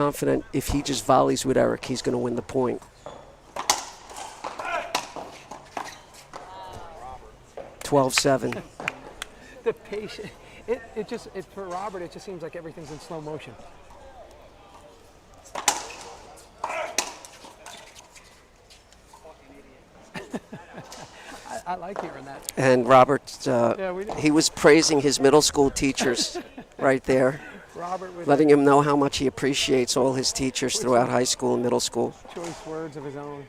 Confident if he just volleys with Eric, he's going to win the point. 12-7. The patience. For Robert, it just seems like everything's in slow motion. I like hearing that. And Robert, he was praising his middle school teachers right there, letting him know how much he appreciates all his teachers throughout high school and middle school. Choice words of his own.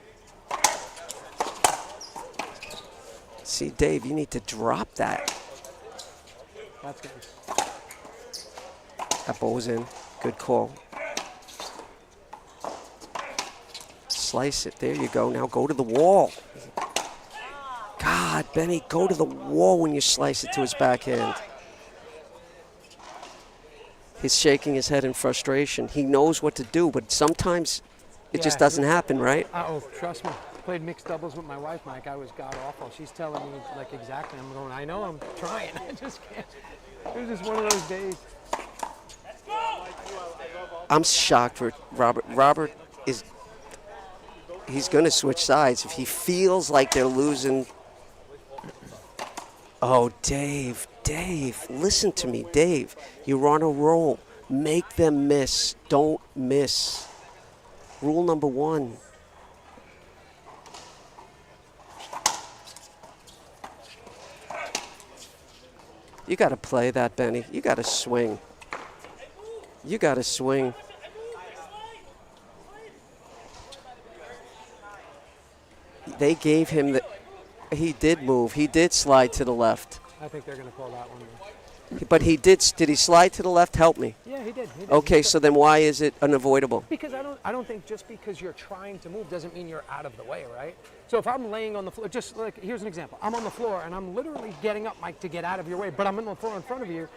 See, Dave, you need to drop that. That's good. That ball was in. Good call. Slice it. There you go. Now go to the wall. God, Benny, go to the wall when you slice it to his backhand. He's shaking his head in frustration. He knows what to do, but sometimes it just doesn't happen, right? Oh, trust me. Played mixed doubles with my wife, Mike. I was god-awful. She's telling me, like, exactly. I'm going, I know I'm trying. I just can't. It was just one of those days. I'm shocked for Robert. Robert is, he's going to switch sides. If he feels like they're losing. Oh, Dave, listen to me, Dave. You're on a roll. Make them miss. Don't miss. Rule number 1. You got to play that, Benny. You got to swing. You got to swing. They gave him the. He did move. He did slide to the left. I think they're going to call that one. But he did. Did he slide to the left? Help me. Yeah, he did. Okay, so then why is it unavoidable? Because I don't think just because you're trying to move doesn't mean you're out of the way, right? So if I'm laying on the floor, just like, here's an example. I'm on the floor and I'm literally getting up, Mike, to get out of your way, but I'm on the floor in front of you.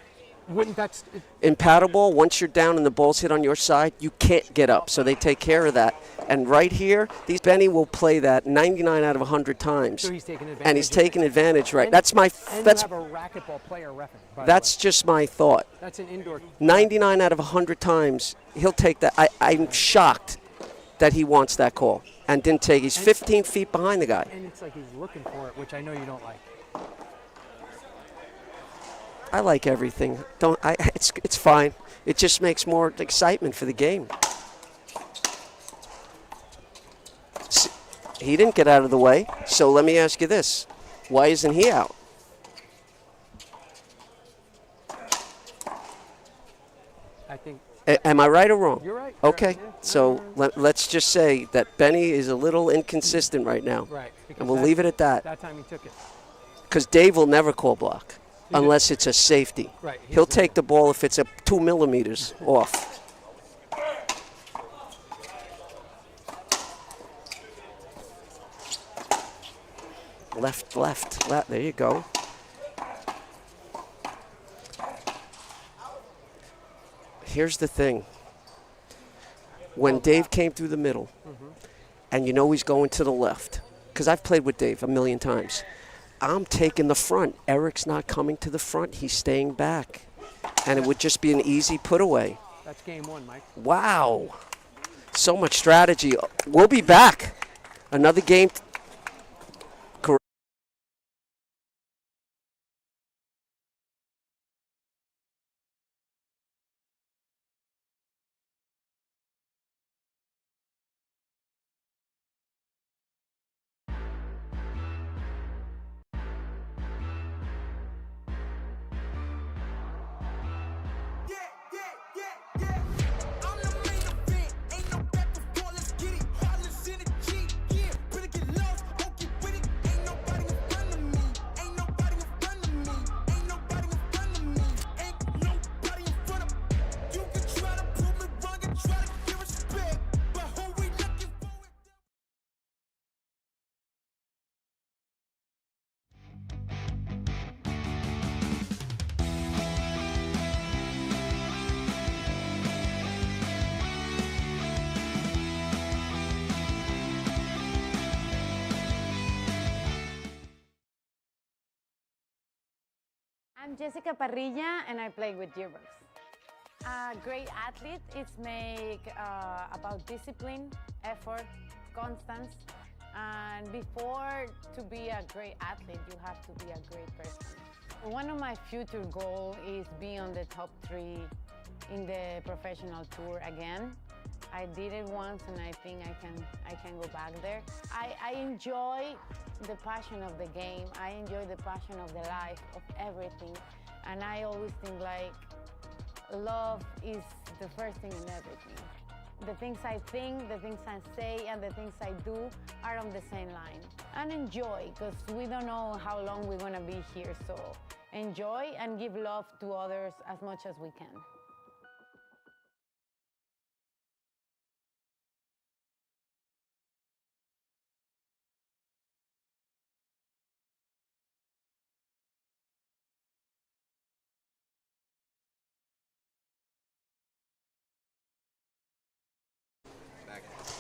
Wouldn't that... In paddleball, once you're down and the ball's hit on your side, you can't get up, so they take care of that. And right here, Benny will play that 99 out of 100 times. So he's taking advantage. And he's taking advantage, right? That's my... And you have a racquetball player referee. That's just my thought. That's an indoor... 99 out of 100 times, he'll take that. I'm shocked that he wants that call and didn't take. He's 15 feet behind the guy. And it's like he's looking for it, which I know you don't like. I like everything. It's fine. It just makes more excitement for the game. He didn't get out of the way, so let me ask you this. Why isn't he out? I think... Am I right or wrong? You're right. Okay, yeah. so let's just say that Benny is a little inconsistent right now. Right. And we'll leave it at that. That time he took it. Because Dave will never call block unless it's a safety. Right. He'll take the ball if it's a 2 millimeters off. Left. There you go. Here's the thing. When Dave came through the middle, and you know he's going to the left, because I've played with Dave a million times, I'm taking the front. Eric's not coming to the front. He's staying back. And it would just be an easy put away. That's game 1, Mike. Wow. So much strategy. We'll be back. Another game. I'm Jessica Parrilla, and I play with Gearbox. A great athlete is about discipline, effort, constance, and before to be a great athlete, you have to be a great person. One of my future goals is be on the top 3 in the professional tour again. I did it once, and I think I can go back there. I enjoy the passion of the game. I enjoy the passion of the life, of everything, and I always think like love is the first thing in everything. The things I think, the things I say, and the things I do are on the same line. And enjoy, because we don't know how long we're gonna be here, so enjoy and give love to others as much as we can.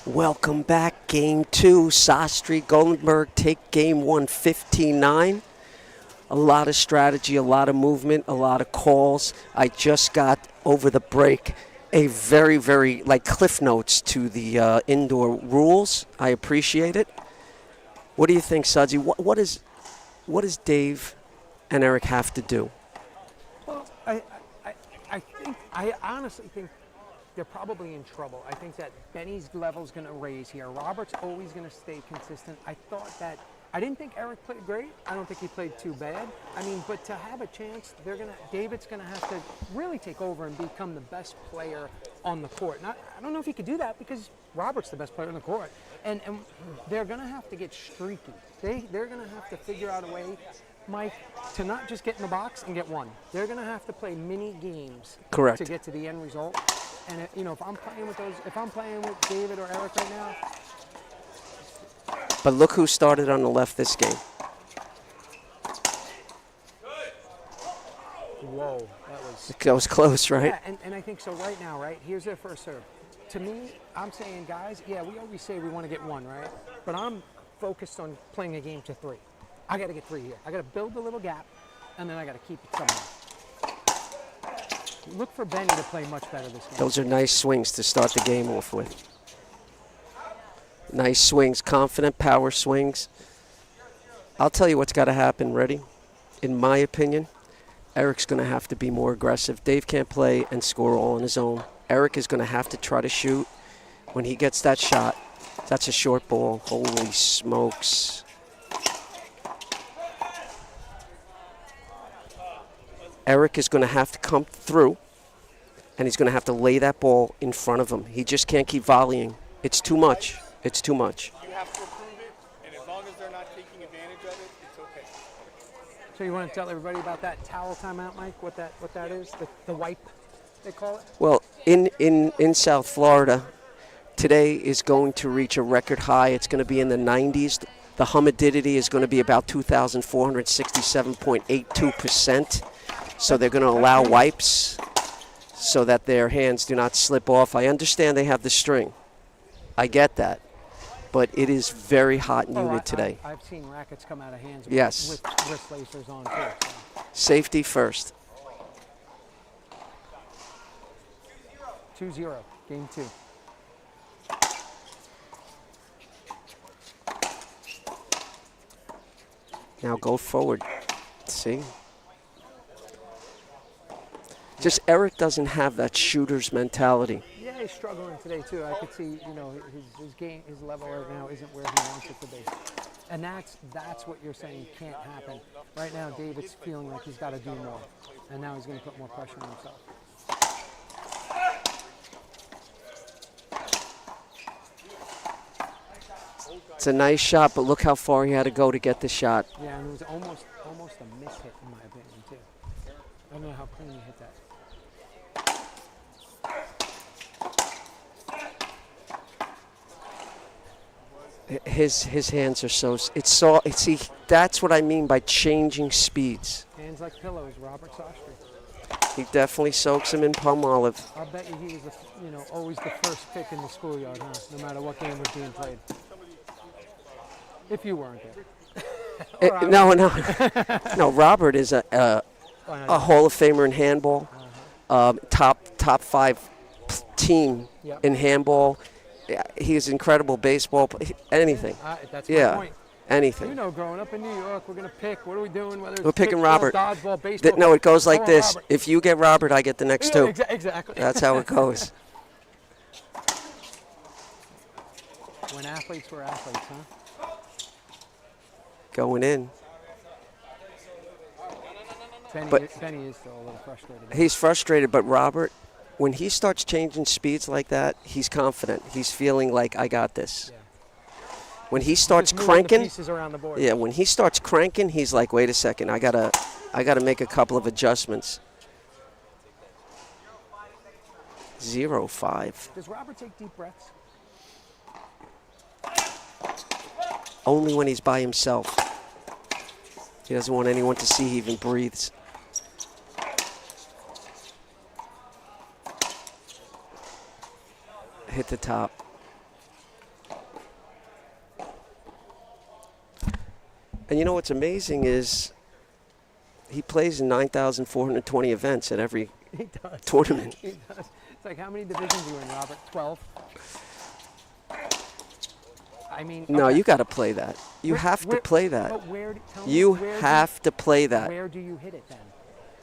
Welcome back. Game 2. Sostre, Goldenber take game 1, 15-9. A lot of strategy, a lot of movement, a lot of calls. I just got over the break a very, very, like cliff notes to the indoor rules. I appreciate it. What do you think, Sudsy? What does Dave and Eric have to do? Well, I honestly think they're probably in trouble. I think that Benny's level's going to raise here. Robert's always going to stay consistent. I didn't think Eric played great. I don't think he played too bad. I mean, but to have a chance, David's going to have to really take over and become the best player on the court. And I don't know if he could do that because Robert's the best player on the court. And they're going to have to get streaky. They're going to have to figure out a way, Mike, to not just get in the box and get one. They're going to have to play mini games. Correct. To get to the end result. And if I'm playing with David or Eric right now. But look who started on the left this game. Whoa, that was close, right? Yeah, and I think so right now, right? Here's their first serve. To me, I'm saying, guys, yeah, we always say we want to get one, right? But I'm focused on playing a game to 3. I got to get 3 here. I got to build a little gap, and then I got to keep it somewhere. Look for Benny to play much better this game. Those are nice swings to start the game off with. Nice swings, confident power swings. I'll tell you what's got to happen. Ready? In my opinion, Eric's going to have to be more aggressive. Dave can't play and score all on his own. Eric is going to have to try to shoot. When he gets that shot, that's a short ball. Holy smokes. Eric is going to have to come through, and he's going to have to lay that ball in front of him. He just can't keep volleying. It's too much. It's too much. You have to approve it, and as long as they're not taking advantage of it, it's okay. So you want to tell everybody about that towel timeout, Mike? What that is? The wipe, they call it? Well, in South Florida, today is going to reach a record high. It's going to be in the 90s. The humidity is going to be about 2,467.82%. So they're going to allow wipes so that their hands do not slip off. I understand they have the string. I get that. But it is very hot and humid today. I've seen rackets come out of hands yes. with wrist lacers on, too. So. Safety first. 2-0, game 2. Now go forward. See? Just Eric doesn't have that shooter's mentality. Yeah, he's struggling today too. I could see, his game, his level right now isn't where he wants it to be, and that's what you're saying can't happen. Right now, David's feeling like he's got to do more, and now he's going to put more pressure on himself. It's a nice shot, but look how far he had to go to get the shot. Yeah, and it was almost a miss hit in my opinion too. I don't know how clean he hit that. His hands are so. See, that's what I mean by changing speeds. Hands like pillows, Robert Sostre. He definitely soaks him in palm olive. I'll bet you he was, always the first pick in the schoolyard, huh? No matter what game was being played. If you weren't there. No. Robert is a Hall of Famer in handball. Top top 5 team Yep. in handball. Yeah, he's incredible baseball. Anything. That's my Yeah, point. anything. You know, growing up in New York, we're going to pick. What are we doing? Whether it's We're picking kickball, Robert. dodgeball, baseball. No, it goes like Come on, this. Robert. If you get Robert, I get the next two. Exactly. That's how it goes. When athletes were athletes, huh? Going in. Benny is still a little frustrated. He's frustrated, but Robert, when he starts changing speeds like that, he's confident. He's feeling like, I got this. Yeah. When he starts Just moving the cranking, pieces around the board. yeah, when he starts cranking, he's like, wait a second, I gotta make a couple of adjustments. 0-5. Does Robert take deep breaths? Only when he's by himself. He doesn't want anyone to see he even breathes. Hit the top. And you know what's amazing is he plays in 9,420 events at every He does. tournament. He does. It's like, how many divisions you in, Robert? 12? I mean, No, okay. you got to play that. You have to play that. But tell me, You where have to play that. Where do you hit it then?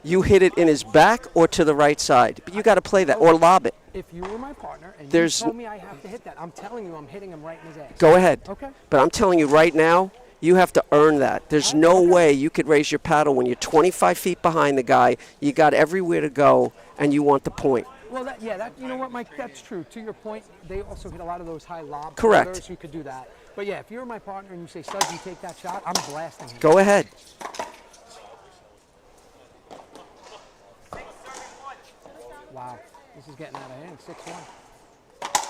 You hit it in his back or to the right side. But you got to play that or lob it. If you were my partner and There's- you told me I have to hit that, I'm telling you I'm hitting him right in his ass. Go ahead. Okay. But I'm telling you right now, you have to earn that. There's no way you could raise your paddle when you're 25 feet behind the guy. You got everywhere to go, and you want the point. Well, you know what, Mike, that's true. To your point, they also hit a lot of those high lob Correct. corridors. You could do that. But yeah, if you're my partner and you say, Studs, you take that shot, I'm blasting him. Go ahead. Wow, this is getting out of hand. 6-1.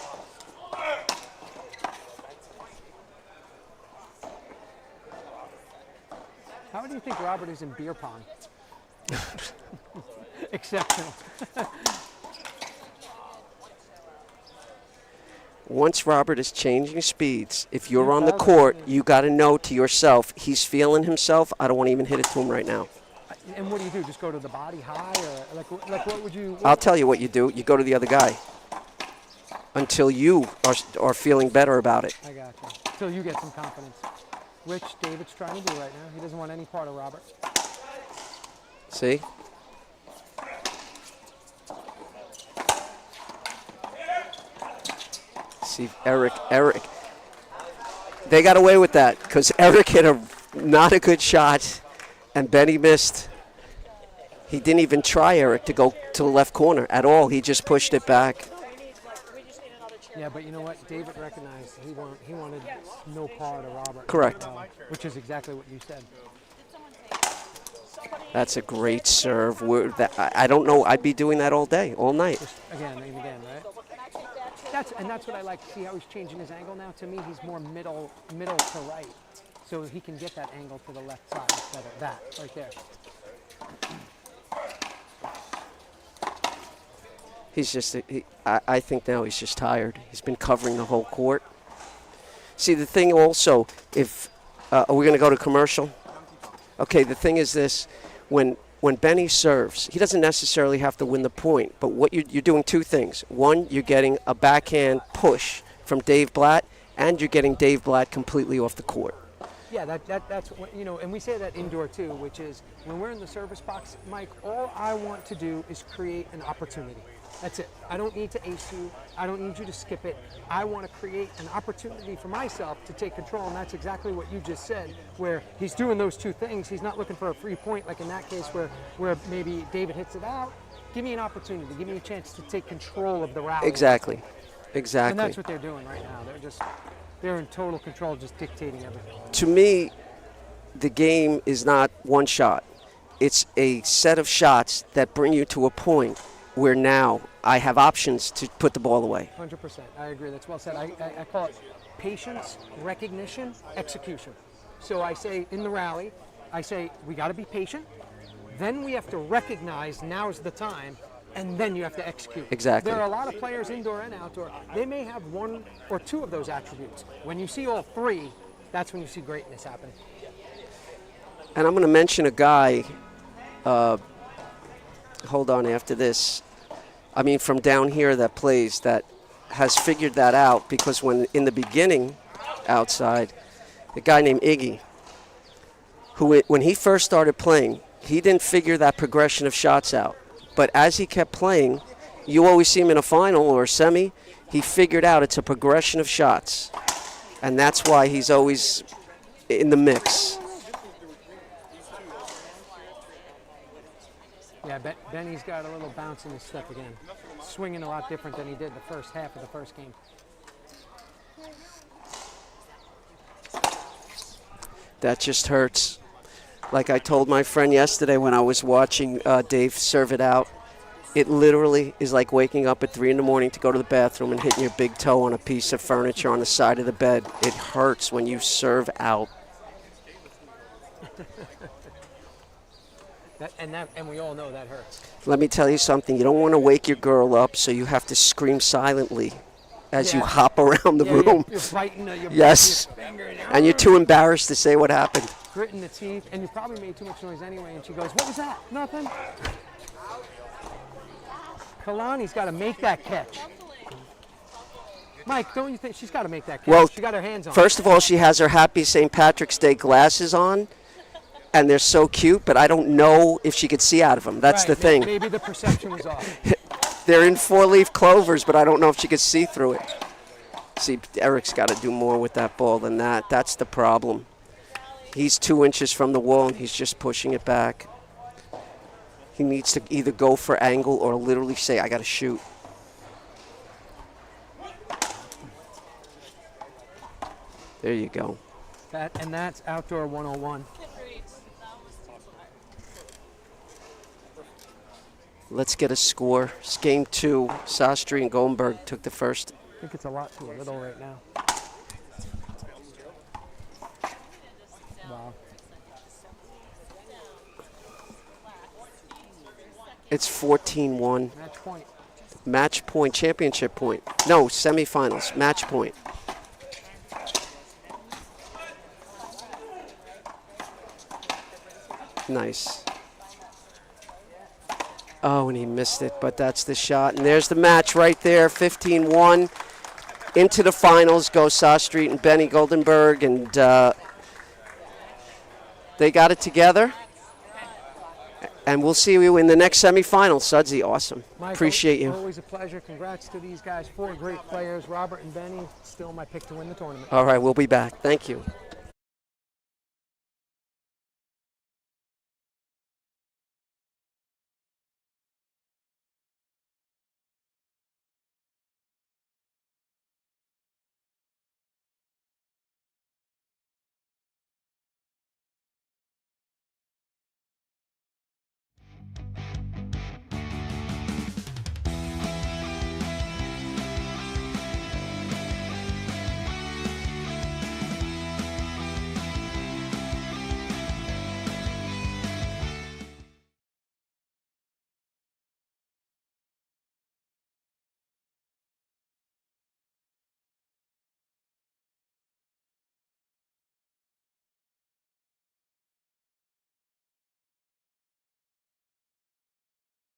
How do you think Robert is in beer pong? Exceptional. Once Robert is changing speeds, if you're on the court, you got to know to yourself, he's feeling himself. I don't want to even hit it to him right now. And what do? Just go to the body high, or like what would you? I'll tell you what you do. You go to the other guy until you are feeling better about it. I got you. Until you get some confidence, which David's trying to do right now. He doesn't want any part of Robert. See? See, Eric. They got away with that because Eric hit not a good shot, and Benny missed. He didn't even try, Eric, to go to the left corner at all. He just pushed it back. Yeah, but you know what? David recognized he wanted no part of Robert. Correct. Which is exactly what you said. That's a great serve. I don't know. I'd be doing that all day, all night. Just again and again, right? That's what I like. See how he's changing his angle now? To me, he's more middle to right. So he can get that angle to the left side instead of that right there. He's just, I think now he's just tired. He's been covering the whole court. See, the thing also, are we going to go to commercial? Okay, the thing is this. When Benny serves, he doesn't necessarily have to win the point, but what you're doing two things. One, you're getting a backhand push from Dave Blatt, and you're getting Dave Blatt completely off the court. Yeah, that's what, you know, and we say that indoor too, which is when we're in the service box, Mike, all I want to do is create an opportunity. That's it. I don't need to ace you. I don't need you to skip it. I want to create an opportunity for myself to take control, and that's exactly what you just said, where he's doing those two things. He's not looking for a free point like in that case where maybe David hits it out. Give me an opportunity. Give me a chance to take control of the rally. Exactly. And that's what they're doing right now. They're in total control, just dictating everything. To me, the game is not one shot. It's a set of shots that bring you to a point where now I have options to put the ball away. 100%. I agree. That's well said. I call it patience, recognition, execution. So I say in the rally, we got to be patient. Then we have to recognize now's the time, and then you have to execute. Exactly. There are a lot of players, indoor and outdoor. They may have one or two of those attributes. When you see all three, that's when you see greatness happening. And I'm going to mention a guy, hold on after this, I mean, from down here that plays, that has figured that out, because when in the beginning outside, a guy named Iggy, who when he first started playing, he didn't figure that progression of shots out. But as he kept playing, you always see him in a final or a semi, he figured out it's a progression of shots. And that's why he's always in the mix. Yeah, Benny's got a little bounce in his step again. Swinging a lot different than he did the first half of the first game. That just hurts. Like I told my friend yesterday when I was watching Dave serve it out, it literally is like waking up at 3 in the morning to go to the bathroom and hitting your big toe on a piece of furniture on the side of the bed. It hurts when you serve out. And we all know that hurts. Let me tell you something. You don't want to wake your girl up, so you have to scream silently as you hop around the room. You're biting your Yes. finger. And you're too embarrassed to say what happened. Gritting the teeth, and you probably made too much noise anyway. And she goes, "What was that? Nothing." Kalani's got to make that catch. Mike, don't you think she's got to make that catch? Well, she got her hands on. First of all, she has her Happy St. Patrick's Day glasses on, and they're so cute, but I don't know if she could see out of them. That's the thing. Maybe the perception was off. They're in 4-leaf clovers, but I don't know if she could see through it. See, Eric's got to do more with that ball than that. That's the problem. He's 2 inches from the wall, and he's just pushing it back. He needs to either go for angle or literally say, I got to shoot. There you go. That's outdoor 101. Let's get a score. It's game 2. Sostre and Goldenber took the first. I think it's a lot too little right now. Wow. It's 14-1. Match point. Match point, championship point. No, semifinals, match point. Nice. Oh, and he missed it, but that's the shot. And there's the match right there, 15-1. Into the finals go Sostre and Benny Goldenberg, and they got it together. And we'll see you in the next semifinal. Sudsy, awesome. Mike, Appreciate you. Always a pleasure. Congrats to these guys. 4 great players. Robert and Benny, still my pick to win the tournament. All right, we'll be back. Thank you.